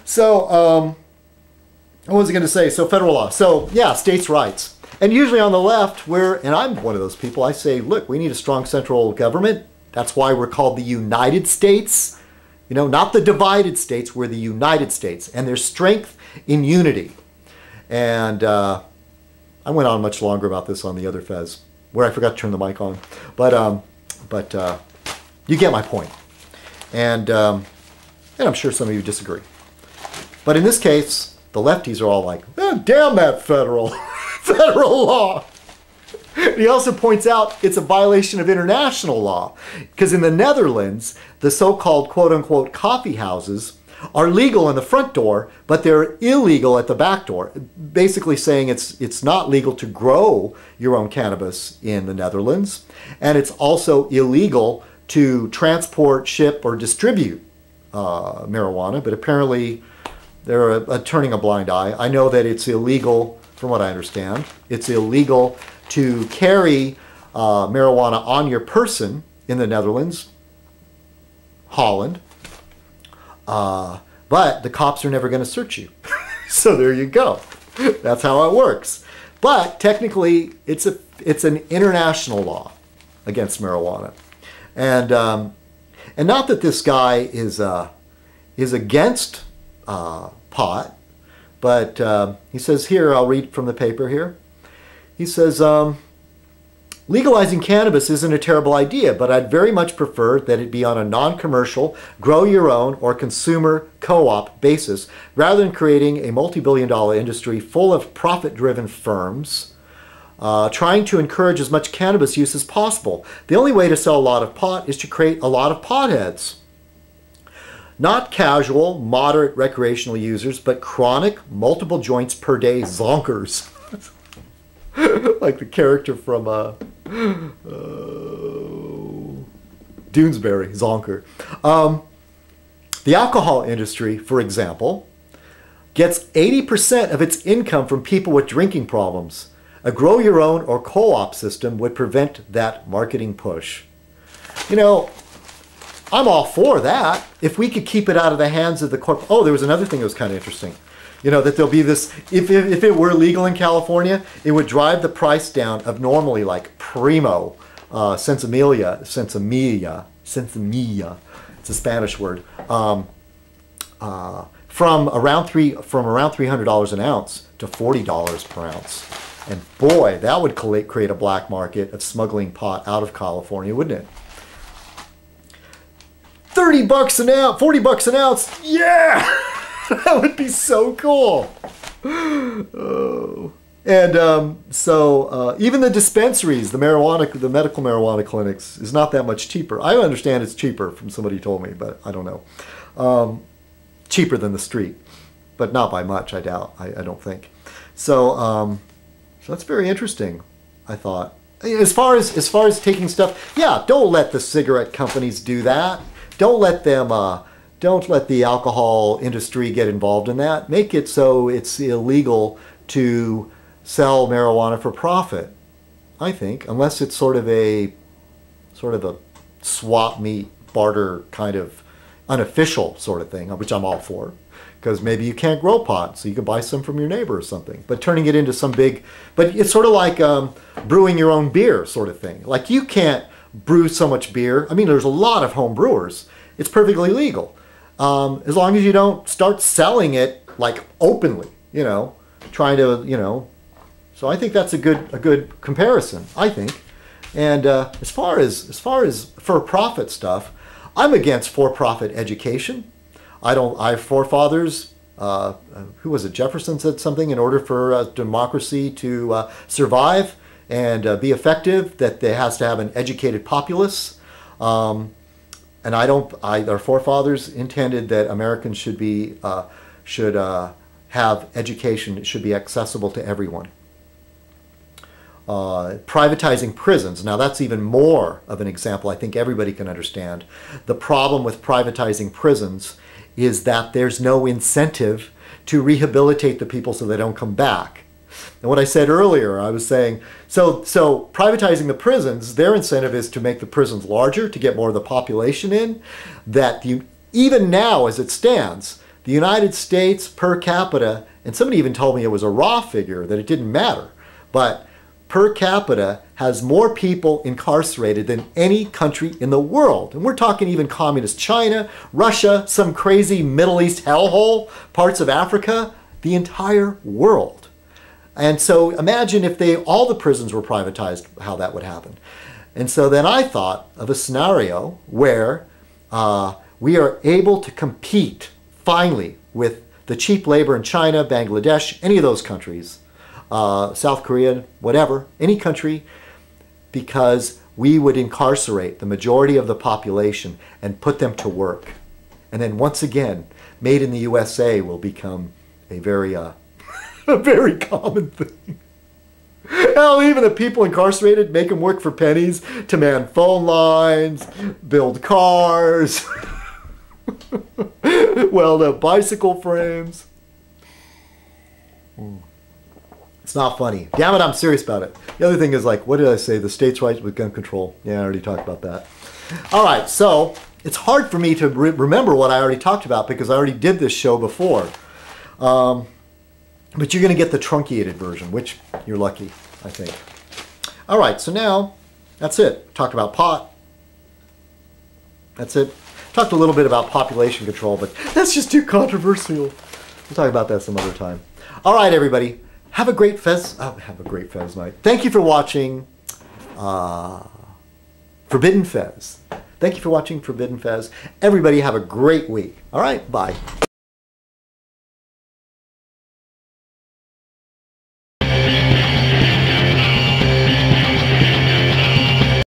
So, what was I going to say? So federal law. So yeah, states' rights. And usually on the left, and I'm one of those people, I say, look, we need a strong central government. That's why we're called the United States. You know, not the divided states, we're the United States. And there's strength in unity. And I went on much longer about this on the other Fez, where I forgot to turn the mic on. But you get my point. And I'm sure some of you disagree. But in this case, the lefties are all like, oh, damn that federal law. He also points out it's a violation of international law, because in the Netherlands, the so-called quote-unquote coffee houses are legal in the front door, but they're illegal at the back door, basically saying it's not legal to grow your own cannabis in the Netherlands, and it's also illegal to transport, ship, or distribute marijuana, but apparently they're turning a blind eye. I know that it's illegal, from what I understand, it's illegal to carry marijuana on your person in the Netherlands, Holland, but the cops are never going to search you. So there you go. That's how it works. But technically, it's an international law against marijuana, and not that this guy is against pot, but he says here, I'll read from the paper here. He says, legalizing cannabis isn't a terrible idea, but I'd very much prefer that it be on a non-commercial, grow-your-own, or consumer co-op basis, rather than creating a multi-billion-dollar industry full of profit-driven firms trying to encourage as much cannabis use as possible. The only way to sell a lot of pot is to create a lot of potheads. Not casual, moderate recreational users, but chronic, multiple joints per day zonkers. Like the character from Doonesbury, Zonker. The alcohol industry, for example, gets 80% of its income from people with drinking problems. A grow-your-own or co-op system would prevent that marketing push. You know, I'm all for that. If we could keep it out of the hands of the corp. Oh, there was another thing that was kind of interesting. You know, that there'll be this, if it were legal in California, it would drive the price down of normally like Primo, Sensimilia, it's a Spanish word, from around $300 an ounce to $40 per ounce. And boy, that would create a black market of smuggling pot out of California, wouldn't it? 30 bucks an ounce, 40 bucks an ounce, yeah! That would be so cool. Oh. And so even the dispensaries, the medical marijuana clinics, is not that much cheaper. I understand it's cheaper from somebody who told me, but I don't know. Cheaper than the street, but not by much, I doubt. I don't think. So that's very interesting, I thought. As far as taking stuff, yeah, don't let the cigarette companies do that. Don't let them. Don't let the alcohol industry get involved in that. Make it so it's illegal to sell marijuana for profit, I think, unless it's sort of a swap meet, barter kind of unofficial sort of thing, which I'm all for, because maybe you can't grow pot, so you could buy some from your neighbor or something. But turning it into some big, but it's sort of like brewing your own beer sort of thing. Like you can't brew so much beer. I mean, there's a lot of home brewers. It's perfectly legal. As long as you don't start selling it like openly, you know, trying to, you know. So I think that's a good comparison, I think. And as far as for-profit stuff, I'm against for-profit education. Our forefathers, who was it? Jefferson said something, in order for democracy to survive and be effective, that there has to have an educated populace. And our forefathers intended that Americans should have education. It should be accessible to everyone. Privatizing prisons. Now that's even more of an example I think everybody can understand. The problem with privatizing prisons is that there's no incentive to rehabilitate the people so they don't come back. And what I said earlier, I was saying, so privatizing the prisons, their incentive is to make the prisons larger, to get more of the population in. Even now, as it stands, the United States per capita, and somebody even told me it was a raw figure, that it didn't matter, but per capita has more people incarcerated than any country in the world. And we're talking even communist China, Russia, some crazy Middle East hellhole, parts of Africa, the entire world. And so imagine if all the prisons were privatized, how that would happen. And so then I thought of a scenario where we are able to compete finally with the cheap labor in China, Bangladesh, any of those countries, South Korea, whatever, any country, because we would incarcerate the majority of the population and put them to work. And then once again, made in the USA will become a very, a very common thing. Hell, even the people incarcerated, make them work for pennies to man phone lines, build cars, weld up bicycle frames. It's not funny. Damn it, I'm serious about it. The other thing is, like, what did I say? The states' rights with gun control. Yeah, I already talked about that. All right, so it's hard for me to remember what I already talked about because I already did this show before. But you're going to get the truncated version, which you're lucky, I think. All right, so now that's it. Talked about pot. That's it. Talked a little bit about population control, but that's just too controversial. We'll talk about that some other time. All right, everybody. Have a great Fez night. Thank you for watching Forbidden Fez. Thank you for watching Forbidden Fez. Everybody have a great week. All right, bye.